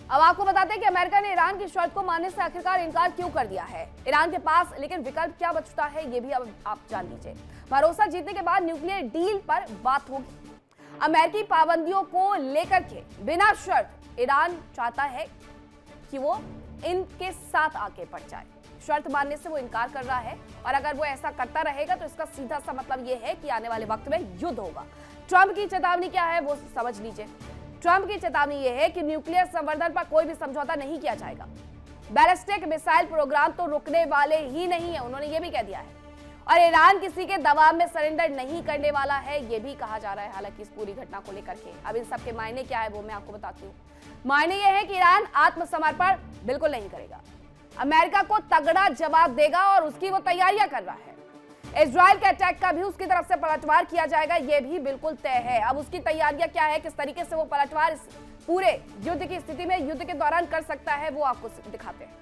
अब आपको बताते हैं कि अमेरिका ने ईरान की शर्त को मानने से आखिरकार इनकार क्यों कर दिया है। ईरान के पास लेकिन विकल्प क्या बचता है, ये भी अब आप जान लीजिए। भरोसा जीतने के बाद न्यूक्लियर डील पर बात होगी। अमेरिकी पाबंदियों को लेकर के बिना शर्त ईरान चाहता है कि वो इनके साथ आगे बढ़ जाए। शर्त मानने से वो इनकार कर रहा है और अगर वो ऐसा करता रहेगा तो इसका सीधा सा मतलब ये है कि आने वाले वक्त में युद्ध होगा। ट्रंप की चेतावनी क्या है वो समझ लीजिए। ट्रंप की चेतावनी ये है कि न्यूक्लियर संवर्धन पर कोई भी समझौता नहीं किया जाएगा। बैलिस्टिक मिसाइल प्रोग्राम तो रुकने वाले ही नहीं है, उन्होंने ये भी कह दिया है। और ईरान किसी के दबाव में सरेंडर नहीं करने वाला है, ये भी कहा जा रहा है। हालांकि इस पूरी घटना को लेकर के अब इन सब के मायने क्या है वो मैं आपको बताती हूँ। मायने ये है कि ईरान आत्मसमर्पण बिल्कुल नहीं करेगा, अमेरिका को तगड़ा जवाब देगा और उसकी वो तैयारियां कर रहा है। इजराइल के अटैक का भी उसकी तरफ से पलटवार किया जाएगा, यह भी बिल्कुल तय है। अब उसकी तैयारियां क्या है, किस तरीके से वो पलटवार इस पूरे युद्ध की स्थिति में युद्ध के दौरान कर सकता है, वो आपको दिखाते हैं।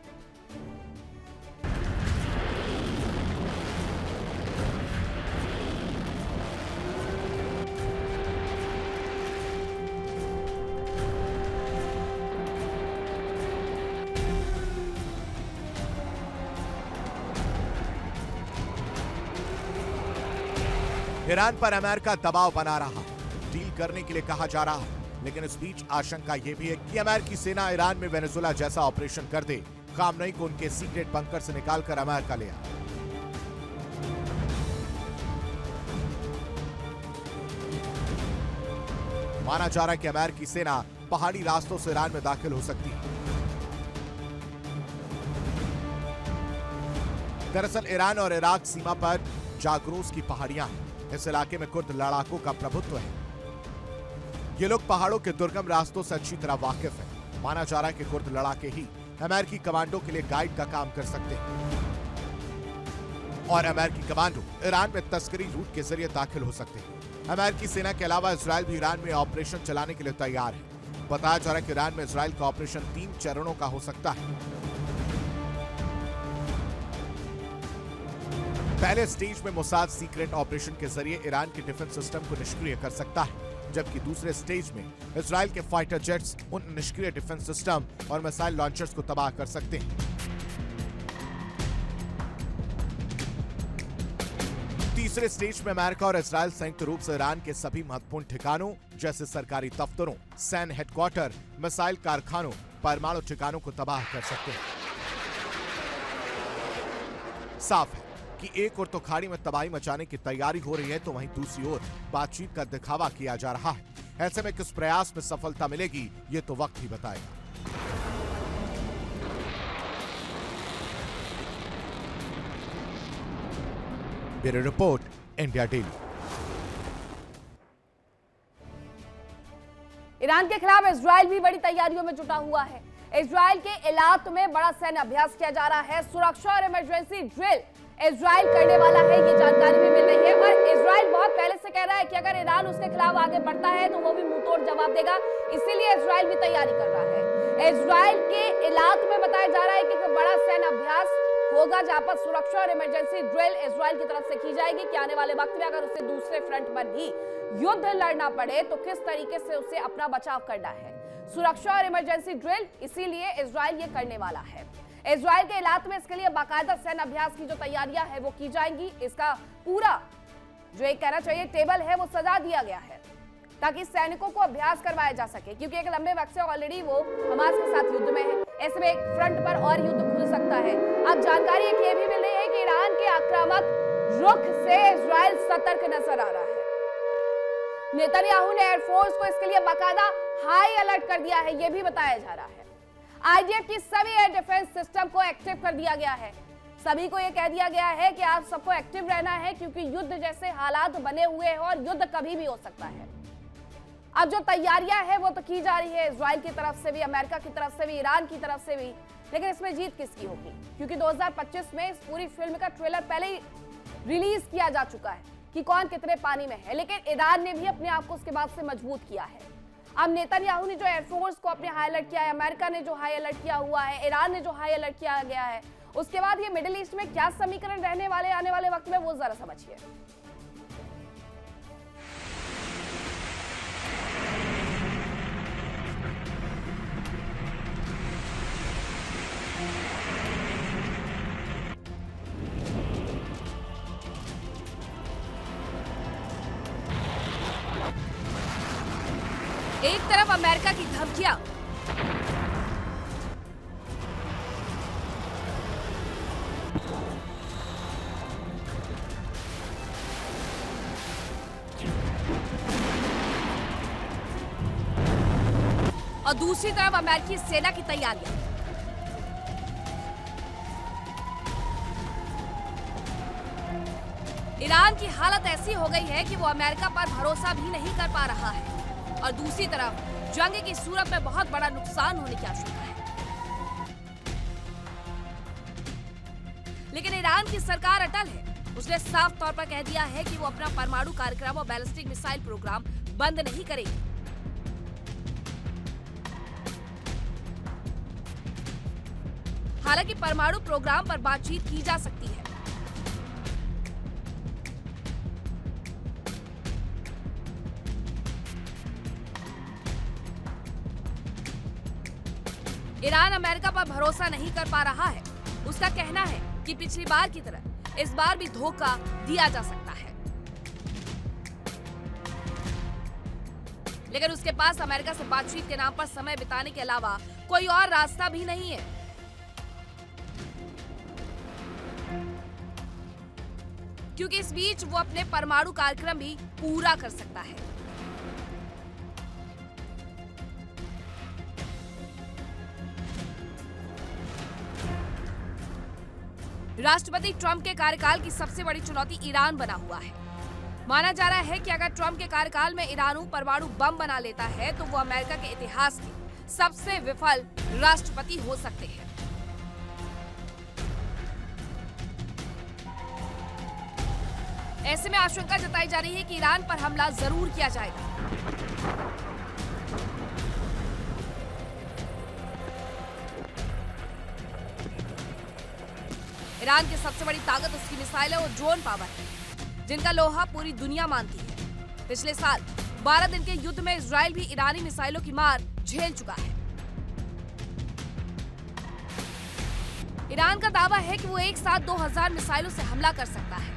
ईरान पर अमेरिका दबाव बना रहा, डील करने के लिए कहा जा रहा है, लेकिन इस बीच आशंका यह भी है कि अमेरिकी सेना ईरान में वेनेजुएला जैसा ऑपरेशन कर दे, खामनेई को उनके सीक्रेट बंकर से निकालकर अमेरिका ले आए। माना जा रहा है कि अमेरिकी सेना पहाड़ी रास्तों से ईरान में दाखिल हो सकती है। दरअसल ईरान और इराक सीमा पर जागरोस की पहाड़ियां हैं। इस इलाके में कुर्द लड़ाकों का प्रभुत्व है। ये लोग पहाड़ों के दुर्गम रास्तों से अच्छी तरह वाकिफ हैं। माना जा रहा है कि कुर्द लड़ाके ही अमेरिकी कमांडो के लिए गाइड का काम कर सकते हैं और अमेरिकी कमांडो ईरान में तस्करी रूट के जरिए दाखिल हो सकते हैं। अमेरिकी सेना के अलावा इजरायल भी ईरान में ऑपरेशन चलाने के लिए तैयार है। बताया जा रहा है कि ईरान में इजरायल का ऑपरेशन 3 चरणों का हो सकता है। पहले स्टेज में मोसाद सीक्रेट ऑपरेशन के जरिए ईरान के डिफेंस सिस्टम को निष्क्रिय कर सकता है, जबकि दूसरे स्टेज में इजरायल के फाइटर जेट्स उन निष्क्रिय डिफेंस सिस्टम और मिसाइल लॉन्चर्स को तबाह कर सकते हैं। तीसरे स्टेज में अमेरिका और इजरायल संयुक्त रूप से ईरान के सभी महत्वपूर्ण ठिकानों जैसे सरकारी दफ्तरों, सैन्य हेडक्वार्टर, मिसाइल कारखानों, परमाणु ठिकानों को तबाह कर सकते हैं। साफ है कि एक ओर तो खाड़ी में तबाही मचाने की तैयारी हो रही है, तो वहीं दूसरी ओर बातचीत का दिखावा किया जा रहा है। ऐसे में किस प्रयास में सफलता मिलेगी, ये तो वक्त ही बताएगा। Bureau report, India daily. Iran के खिलाफ इजरायल भी बड़ी तैयारियों में जुटा हुआ है। इजरायल के इलाक में बड़ा सैन्य अभ्यास किया जा रहा है। सुरक्षा और इमरजेंसी ड्रिल इजरायल करने वाला है, ये जानकारी भी मिल रही है। और इजरायल बहुत पहले से कह रहा है कि अगर ईरान उसके खिलाफ आगे बढ़ता है तो वो भी मुंहतोड़ जवाब देगा, इसीलिए इजरायल भी तैयारी कर रहा है। इजरायल के इलाक में बताया जा रहा है कि एक बड़ा सैन्य अभ्यास होगा जहां पर सुरक्षा और इमरजेंसी ड्रिल इजरायल की तरफ से की जाएगी कि आने वाले वक्त में अगर उसे दूसरे फ्रंट पर भी युद्ध लड़ना पड़े तो किस तरीके से उसे अपना बचाव करना है। सुरक्षा और इमरजेंसी ड्रिल, इसीलिए इजरायल ये करने वाला है। इजरायल के इलाके में इसके लिए बाकायदा सैन्य अभ्यास की जो तैयारियां है वो की जाएंगी। इसका पूरा जो एक कहना चाहिए टेबल है वो सजा दिया गया है ताकि सैनिकों को अभ्यास करवाया जा सके, क्योंकि एक लंबे वक्त से ऑलरेडी वो हमास के साथ युद्ध में है। ऐसे में एक फ्रंट पर और युद्ध खुल सकता है। अब जानकारी एक ये भी मिल रही है कि ईरान के आक्रामक रुख से इजरायल सतर्क नजर आ रहा है। नेतन्याहू ने एयरफोर्स को इसके लिए बाकायदा हाई अलर्ट कर दिया है, यह भी बताया जा रहा है। आईडीएफ की सभी एयर डिफेंस सिस्टम को एक्टिव कर दिया गया है। सभी को यह कह दिया गया है कि आप सबको एक्टिव रहना है, क्योंकि युद्ध जैसे हालात बने हुए हैं और युद्ध कभी भी हो सकता है। अब जो तैयारियां हैं वो तो की जा रही है इजरायल की तरफ से भी, अमेरिका की तरफ से भी, ईरान की तरफ से भी, लेकिन इसमें जीत किसकी होगी? क्योंकि 2025 में इस पूरी फिल्म का ट्रेलर पहले ही रिलीज किया जा चुका है कि कौन कितने पानी में है, लेकिन ईरान ने भी अपने आप को उसके बाद से मजबूत किया है। अब नेतन्याहू ने जो एयरफोर्स को अपने हाई अलर्ट किया है, अमेरिका ने जो हाई अलर्ट किया हुआ है, ईरान ने जो हाई अलर्ट किया गया है, उसके बाद ये मिडिल ईस्ट में क्या समीकरण रहने वाले आने वाले वक्त में, वो जरा समझिए। अमेरिका की धमकियां। और दूसरी तरफ अमेरिकी सेना की तैयारियां। ईरान की हालत ऐसी हो गई है कि वो अमेरिका पर भरोसा भी नहीं कर पा रहा है और दूसरी तरफ जंग की सूरत में बहुत बड़ा नुकसान होने की आशंका है। लेकिन ईरान की सरकार अटल है। उसने साफ तौर पर कह दिया है कि वो अपना परमाणु कार्यक्रम और बैलिस्टिक मिसाइल प्रोग्राम बंद नहीं करेगी। हालांकि परमाणु प्रोग्राम पर बातचीत की जा सकती है। ईरान अमेरिका पर भरोसा नहीं कर पा रहा है। उसका कहना है कि पिछली बार की तरह इस बार भी धोखा दिया जा सकता है, लेकिन उसके पास अमेरिका से बातचीत के नाम पर समय बिताने के अलावा कोई और रास्ता भी नहीं है। क्योंकि इस बीच वो अपने परमाणु कार्यक्रम भी पूरा कर सकता है। राष्ट्रपति ट्रंप के कार्यकाल की सबसे बड़ी चुनौती ईरान बना हुआ है। माना जा रहा है कि अगर ट्रंप के कार्यकाल में ईरान परमाणु बम बना लेता है तो वो अमेरिका के इतिहास के सबसे विफल राष्ट्रपति हो सकते हैं। ऐसे में आशंका जताई जा रही है कि ईरान पर हमला जरूर किया जाएगा। ईरान की सबसे बड़ी ताकत उसकी मिसाइलें और ड्रोन पावर है, जिनका लोहा पूरी दुनिया मानती है। पिछले साल 12 दिन के युद्ध में इजराइल भी ईरानी मिसाइलों की मार झेल चुका है। ईरान का दावा है कि वो एक साथ 2000 मिसाइलों से हमला कर सकता है।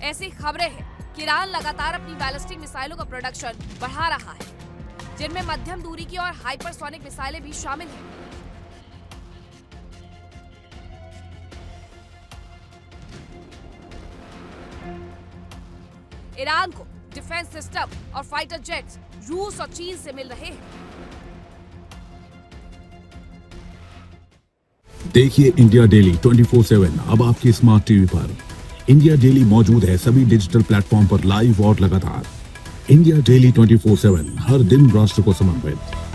ऐसी खबरें हैं कि ईरान लगातार अपनी बैलिस्टिक मिसाइलों का प्रोडक्शन बढ़ा रहा है, जिनमें मध्यम दूरी की और हाइपरसोनिक मिसाइलें भी शामिल हैं। ईरान को डिफेंस सिस्टम और फाइटर जेट्स रूस और चीन से मिल रहे हैं। देखिए इंडिया डेली 24/7 अब आपके स्मार्ट टीवी पर। इंडिया डेली मौजूद है सभी डिजिटल प्लेटफॉर्म पर लाइव और लगातार। इंडिया डेली 24/7 हर दिन राष्ट्र को समर्पित।